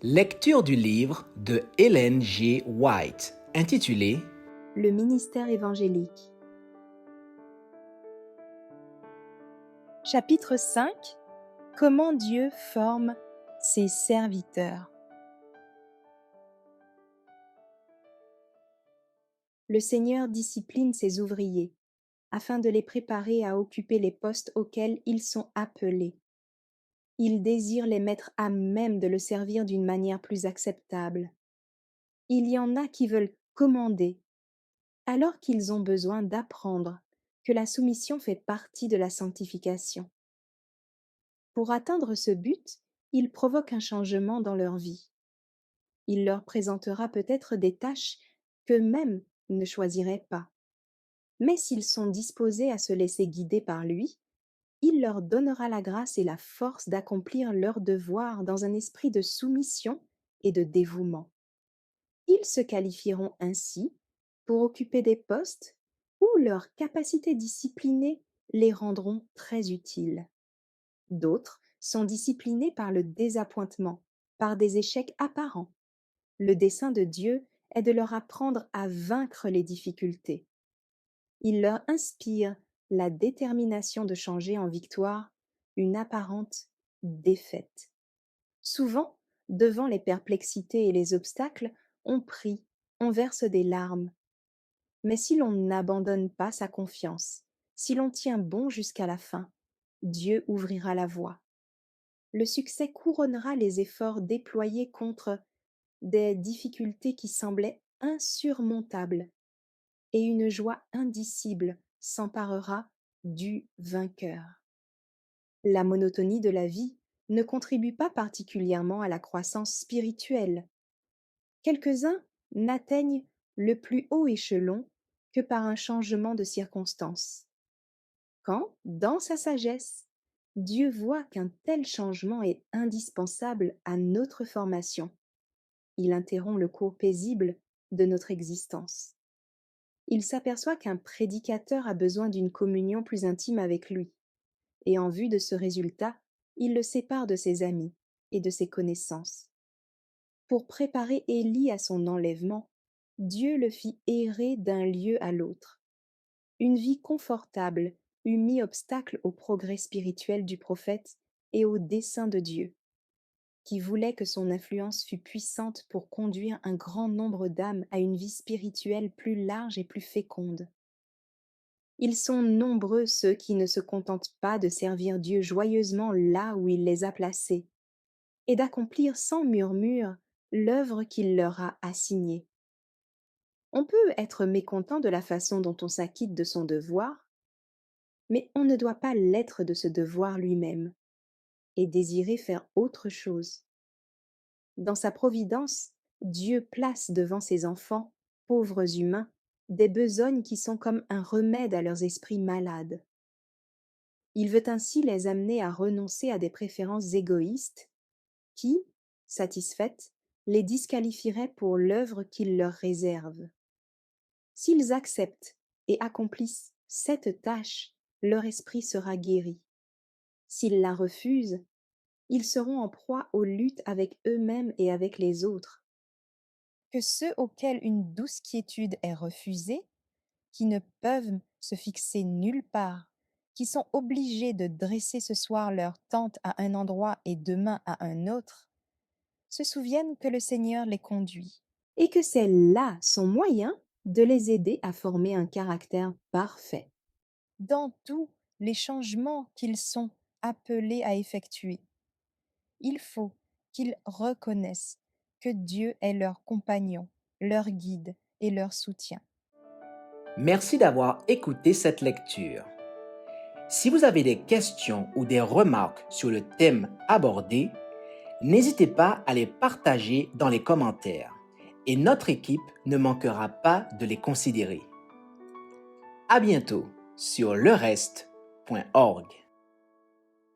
Lecture du livre de Ellen G. White, intitulé Le ministère évangélique. Chapitre 5. Comment Dieu forme ses serviteurs. Le Seigneur discipline ses ouvriers, afin de les préparer à occuper les postes auxquels ils sont appelés. Il désire les mettre à même de le servir d'une manière plus acceptable. Il y en a qui veulent commander, alors qu'ils ont besoin d'apprendre que la soumission fait partie de la sanctification. Pour atteindre ce but, il provoque un changement dans leur vie. Il leur présentera peut-être des tâches qu'eux-mêmes ne choisiraient pas. Mais s'ils sont disposés à se laisser guider par lui, il leur donnera la grâce et la force d'accomplir leurs devoirs dans un esprit de soumission et de dévouement. Ils se qualifieront ainsi pour occuper des postes où leurs capacités disciplinées les rendront très utiles. D'autres sont disciplinés par le désappointement, par des échecs apparents. Le dessein de Dieu est de leur apprendre à vaincre les difficultés. Il leur inspire la détermination de changer en victoire une apparente défaite. Souvent, devant les perplexités et les obstacles, on prie, on verse des larmes. Mais si l'on n'abandonne pas sa confiance, si l'on tient bon jusqu'à la fin, Dieu ouvrira la voie. Le succès couronnera les efforts déployés contre des difficultés qui semblaient insurmontables, et une joie indicible s'emparera du vainqueur. La monotonie de la vie ne contribue pas particulièrement à la croissance spirituelle. Quelques-uns n'atteignent le plus haut échelon que par un changement de circonstances. Quand, dans sa sagesse, Dieu voit qu'un tel changement est indispensable à notre formation, il interrompt le cours paisible de notre existence. Il s'aperçoit qu'un prédicateur a besoin d'une communion plus intime avec lui, et en vue de ce résultat, il le sépare de ses amis et de ses connaissances. Pour préparer Élie à son enlèvement, Dieu le fit errer d'un lieu à l'autre. Une vie confortable eût mis obstacle au progrès spirituel du prophète et au dessein de Dieu, qui voulait que son influence fût puissante pour conduire un grand nombre d'âmes à une vie spirituelle plus large et plus féconde. Ils sont nombreux ceux qui ne se contentent pas de servir Dieu joyeusement là où il les a placés, et d'accomplir sans murmure l'œuvre qu'il leur a assignée. On peut être mécontent de la façon dont on s'acquitte de son devoir, mais on ne doit pas l'être de ce devoir lui-même, et désirer faire autre chose. Dans sa providence, Dieu place devant ses enfants, pauvres humains, des besognes qui sont comme un remède à leurs esprits malades. Il veut ainsi les amener à renoncer à des préférences égoïstes qui, satisfaites, les disqualifieraient pour l'œuvre qu'il leur réserve. S'ils acceptent et accomplissent cette tâche, leur esprit sera guéri. S'ils la refusent, ils seront en proie aux luttes avec eux-mêmes et avec les autres. Que ceux auxquels une douce quiétude est refusée, qui ne peuvent se fixer nulle part, qui sont obligés de dresser ce soir leur tente à un endroit et demain à un autre, se souviennent que le Seigneur les conduit, et que c'est là son moyen de les aider à former un caractère parfait. Dans tous les changements qu'ils sont appelés à effectuer, il faut qu'ils reconnaissent que Dieu est leur compagnon, leur guide et leur soutien. Merci d'avoir écouté cette lecture. Si vous avez des questions ou des remarques sur le thème abordé, n'hésitez pas à les partager dans les commentaires et notre équipe ne manquera pas de les considérer. À bientôt sur lereste.org.